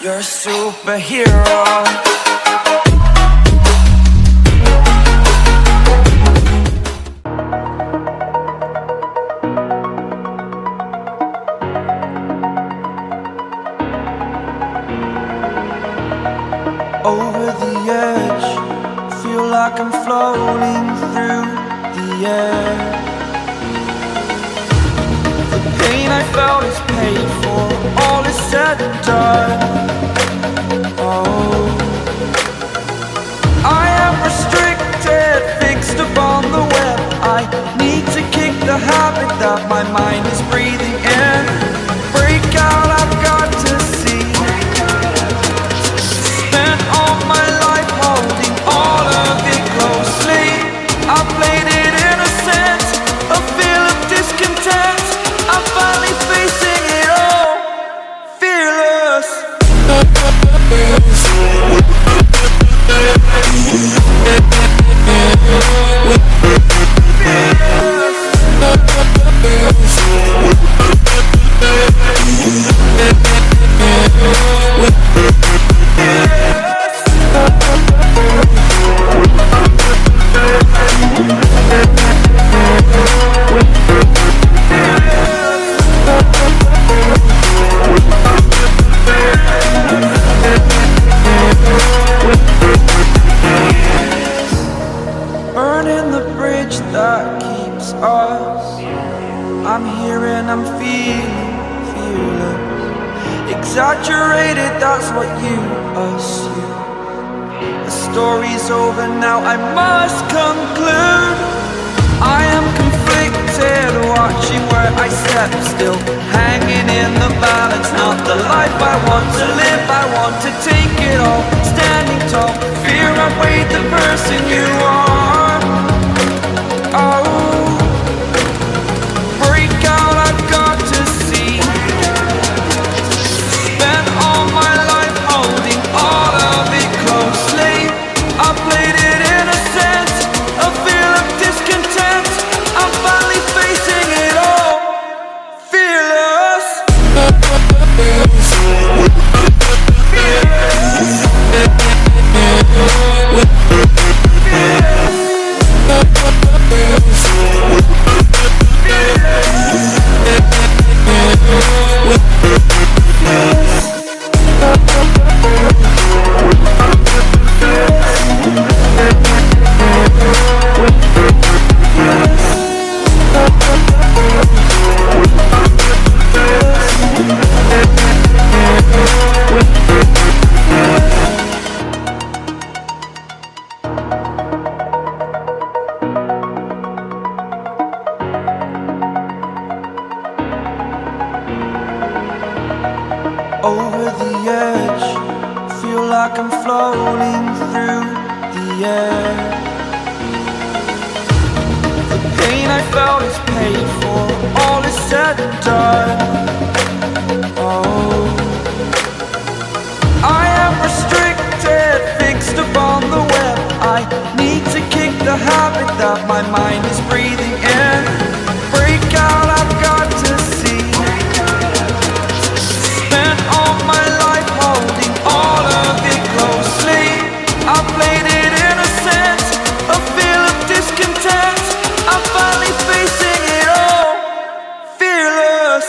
You're a superhero. Over the edge, feel like I'm floating through the air. The pain I felt is paid for, all is said and done. Oh, I am restricted, fixed upon the web. I need to kick the habit that my mind is breathing in. Break out, I've got to see. Spent all my life holding all of it closely. I played it innocent, a feel of discontent. I'm finally facing it all, fearless. Burning the bridge that keeps us. I'm here and I'm feeling fearless. Exaggerated, that's what you assume. The story's over now, I must conclude. I am conflicted, watching where I step still, hanging in the balance. Not the life I want to live, I want to take it all. Standing tall, fear I weighed the person you are. Oh, break out, I've got to see. Spent all my life holding all of it closely. I played it innocent, a feel of discontent. I'm finally facing it all, fearless. Over the edge, feel like I'm floating through the air. The pain I felt is paid for, all is said and done. Oh, I am restricted, fixed upon the web. I need to kick the habit that my mind is breathing in. Break out, I've got to see. Spent all my life holding all of it closely. I played it innocent, a feel of discontent. I'm finally facing it all, fearless.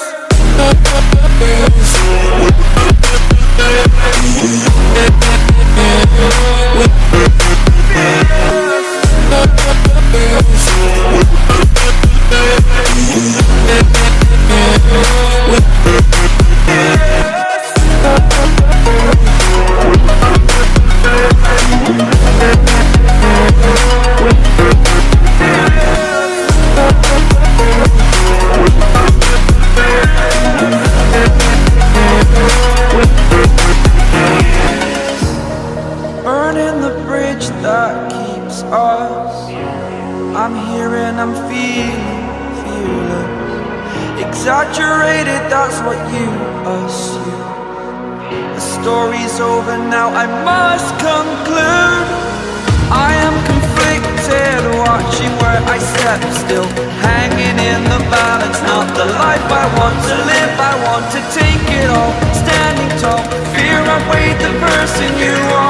Burning the bridge that keeps us. I'm here and I'm feeling fearless. Exaggerated, that's what you assume. The story's over now, I must conclude. I am conflicted, watching where I step still, hanging in the balance. Not the life I want to live, I want to take it all. Standing tall, fear I person you are.